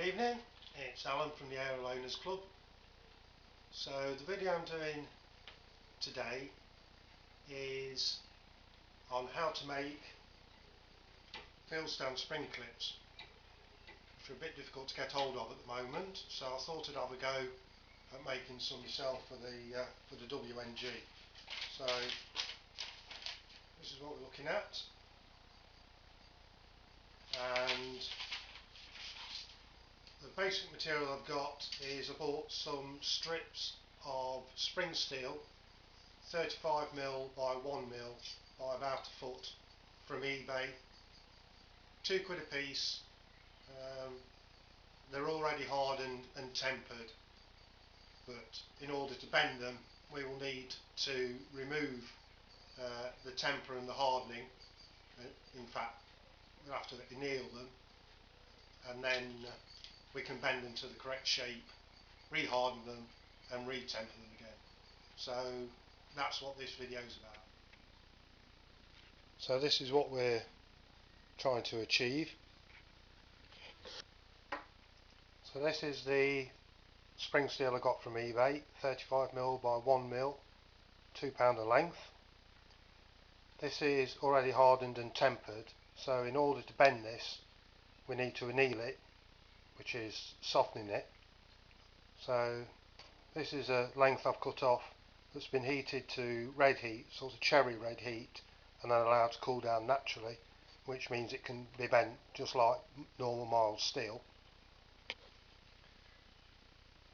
Good evening, it's Alan from the Ariel Owners Club. So the video I'm doing today is on how to make field stand spring clips, which are a bit difficult to get hold of at the moment, so I thought I'd have a go at making some myself for the WNG. So this is what we're looking at, and the basic material I've got is I bought some strips of spring steel, 35mm by 1mm by about a foot from eBay, £2 a piece. They're already hardened and tempered, but in order to bend them we will need to remove the temper and the hardening. In fact, we'll have to anneal them, and then we can bend them to the correct shape, re-harden them and re-temper them again. So that's what this video is about. So this is what we're trying to achieve. So this is the spring steel I got from eBay, 35mm by 1mm, £2 a length. This is already hardened and tempered, so in order to bend this we need to anneal it, which is softening it. So this is a length I've cut off that's been heated to red heat, sort of cherry red heat, and then allowed to cool down naturally, which means it can be bent just like normal mild steel.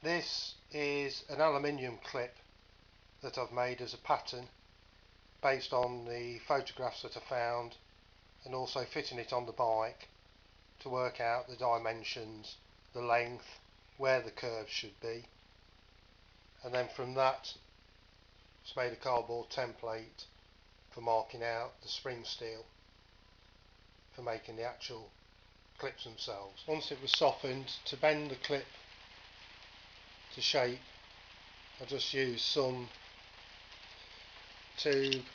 This is an aluminium clip that I've made as a pattern based on the photographs that I found, and also fitting it on the bike to work out the dimensions, the length, where the curves should be, and then from that it's made a cardboard template for marking out the spring steel for making the actual clips themselves. Once it was softened, to bend the clip to shape, I just used some tube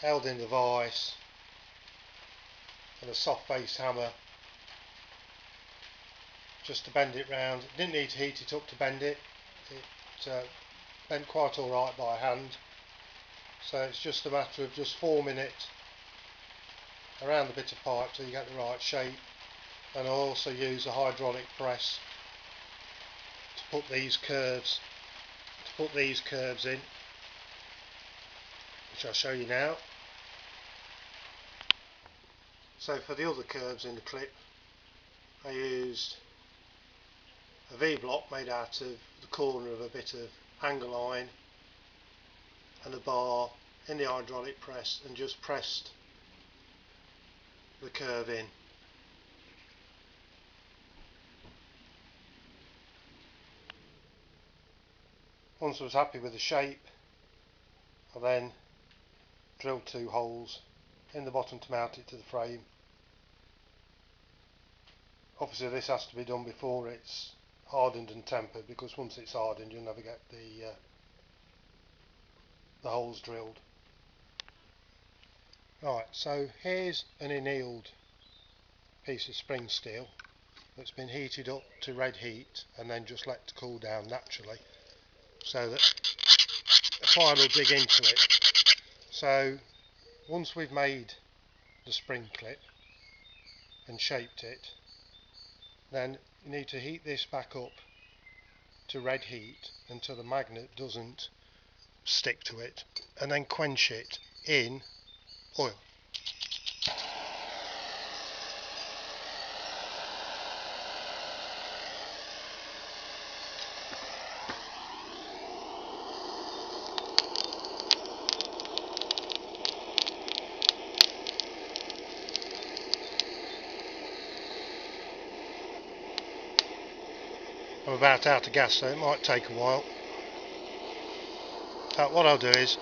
held in the vise and a soft base hammer just to bend it round. Didn't need to heat it up to bend it. It bent quite alright by hand, so it's just a matter of just forming it around the bit of pipe till you get the right shape. And I also use a hydraulic press to put these curves in, which I'll show you now. So for the other curves in the clip, I used a V-block made out of the corner of a bit of hanger line and a bar in the hydraulic press, and just pressed the curve in. Once I was happy with the shape, I then drilled 2 holes in the bottom to mount it to the frame. Obviously this has to be done before it's hardened and tempered, because once it's hardened you'll never get the holes drilled. Right, so here's an annealed piece of spring steel that's been heated up to red heat and then just let to cool down naturally, so that the fire will dig into it. So once we've made the spring clip and shaped it, then you need to heat this back up to red heat until the magnet doesn't stick to it, and then quench it in oil. I'm about out of gas, so it might take a while. But what I'll do is,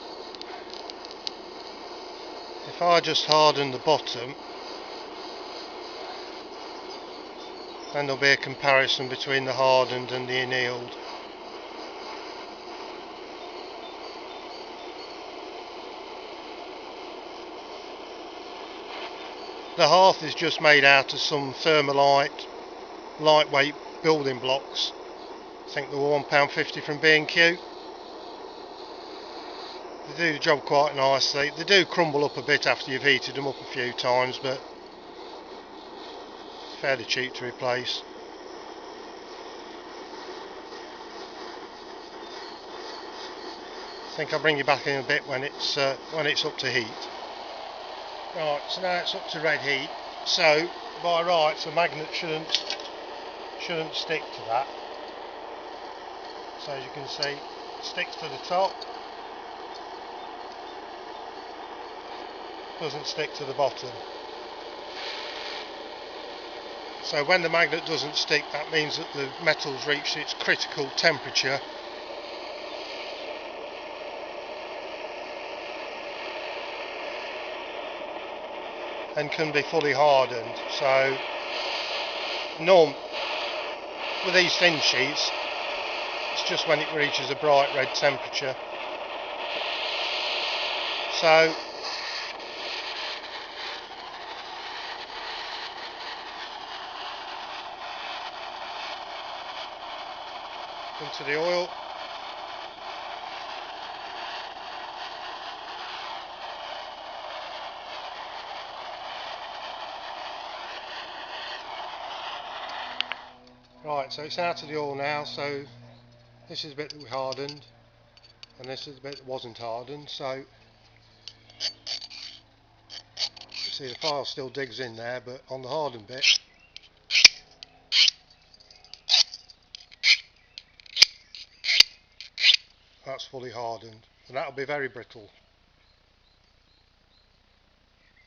if I just harden the bottom, then there'll be a comparison between the hardened and the annealed. The hearth is just made out of some thermalite, lightweight building blocks. I think they were £1.50 from B&Q. They do the job quite nicely. They do crumble up a bit after you've heated them up a few times, but fairly cheap to replace. I think I'll bring you back in a bit when it's up to heat. Right, so now it's up to red heat. So by rights the magnet shouldn't stick to that. So as you can see, it sticks to the top, doesn't stick to the bottom. So when the magnet doesn't stick, that means that the metal's reached its critical temperature. And can be fully hardened. So with these thin sheets, it's just when it reaches a bright red temperature. So into the oil. Right, so it's out of the oil now, so this is the bit that we hardened, and this is the bit that wasn't hardened. So you see the file still digs in there, but on the hardened bit, that's fully hardened, and that'll be very brittle.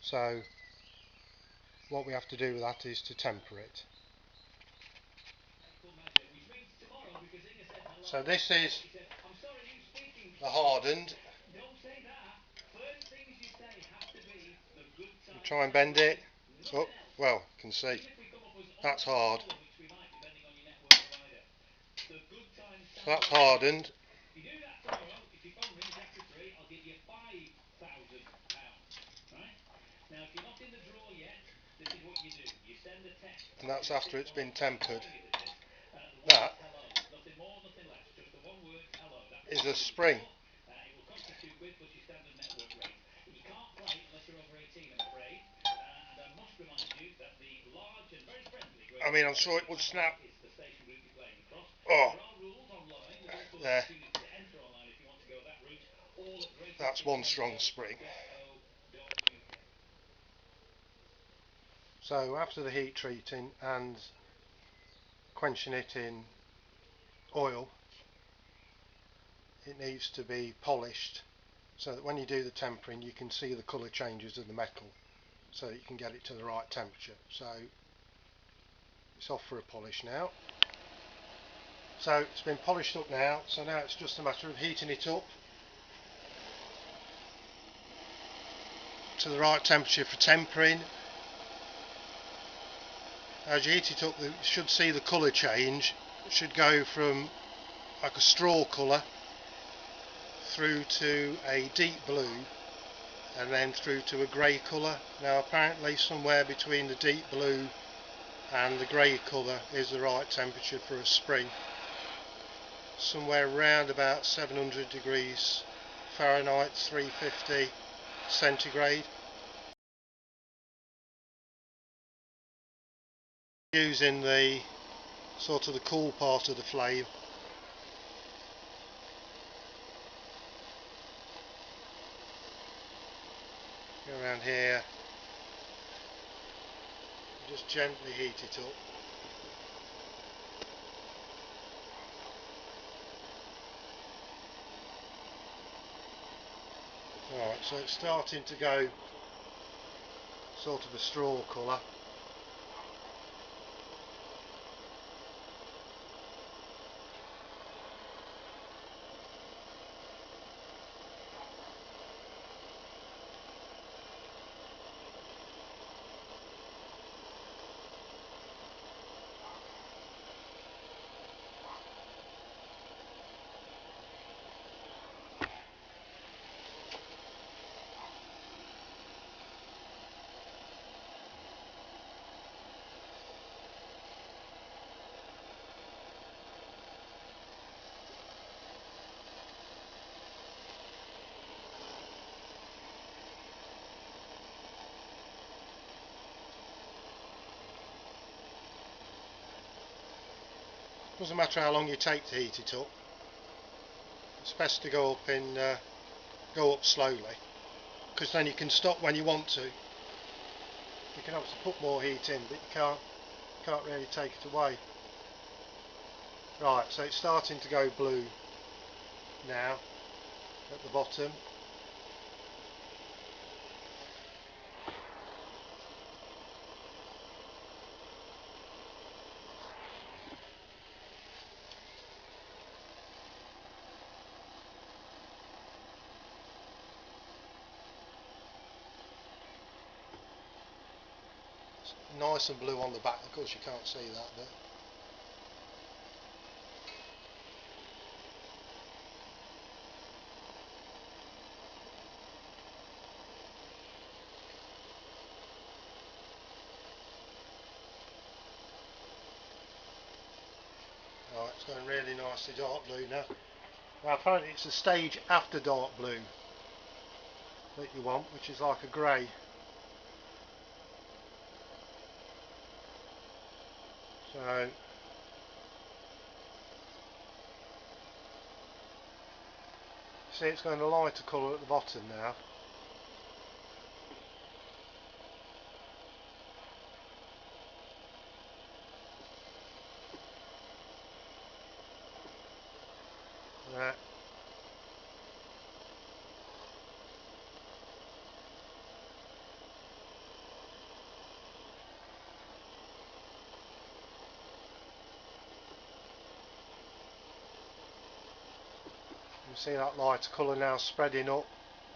So what we have to do with that is to temper it. So this is the hardened. You try and bend it. Oh, well, you can see that's hard. So that's hardened. And that's after it's been tempered. That is a spring. I mean, I'm sure it would snap. Oh, there. That's one strong spring. So after the heat treating and quenching it in oil, it needs to be polished so that when you do the tempering you can see the colour changes of the metal, so that you can get it to the right temperature. So it's off for a polish now. So it's been polished up now, so now it's just a matter of heating it up to the right temperature for tempering. As you heat it up, you should see the colour change. It should go from like a straw colour through to a deep blue and then through to a grey colour. Now apparently somewhere between the deep blue and the grey colour is the right temperature for a spring. Somewhere around about 700 degrees Fahrenheit, 350 centigrade. Using the sort of the cool part of the flame. Go around here, just gently heat it up. Alright, so it's starting to go sort of a straw colour. Doesn't matter how long you take to heat it up. It's best to go up slowly, because then you can stop when you want to. You can obviously put more heat in, but you can't really take it away. Right, so it's starting to go blue now at the bottom. It's nice and blue on the back, of course you can't see that bit. Right, it's going really nicely dark blue now. Now apparently it's a stage after dark blue that you want, which is like a grey. So see, it's going a lighter colour at the bottom now. Right. You see that lighter colour now spreading up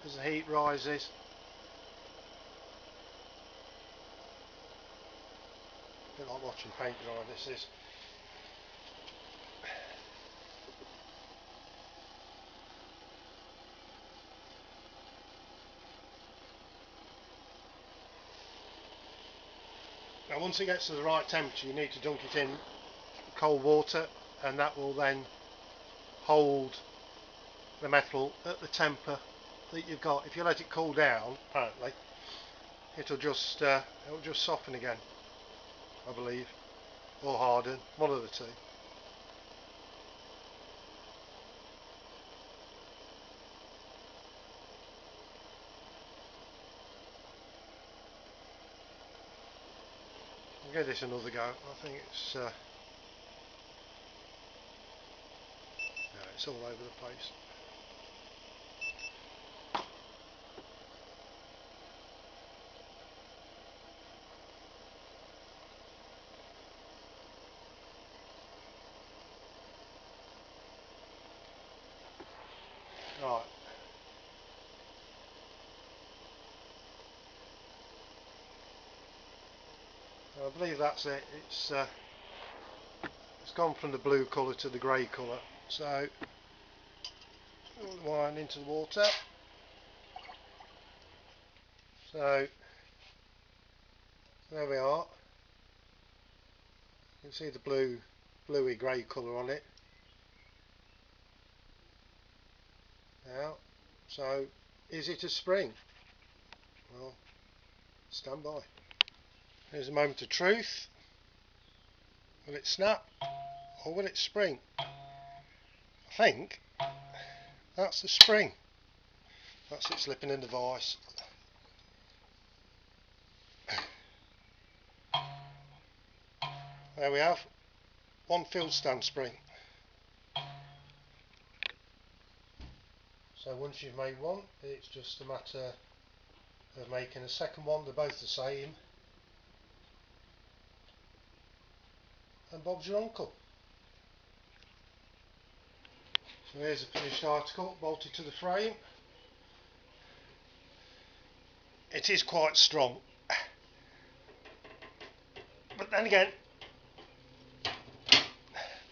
as the heat rises. A bit like watching paint dry, this is. Now once it gets to the right temperature, you need to dunk it in cold water, and that will then hold the metal at the temper that you've got. If you let it cool down, apparently it'll just soften again, I believe, or harden, one of the two. I'll give this another go. I think it's no, it's all over the place. Right. I believe that's it. It's gone from the blue colour to the grey colour. So the wine into the water. So there we are. You can see the bluey grey colour on it now. So is it a spring? Well, stand by. Here's a moment of truth. Will it snap or will it spring? I think that's the spring. That's it slipping in the vise. There we have one field stand spring. So once you've made one, it's just a matter of making a second one. They're both the same, and Bob's your uncle. So here's a finished article bolted to the frame. It is quite strong, but then again,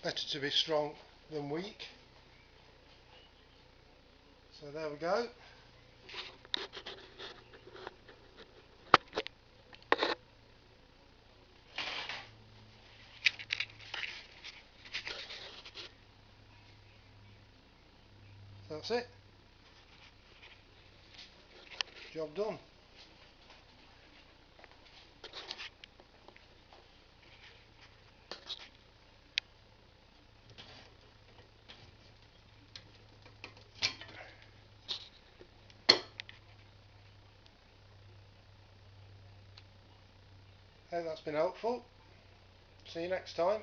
better to be strong than weak. So there we go. That's it. Job done. Hope that's been helpful. See you next time.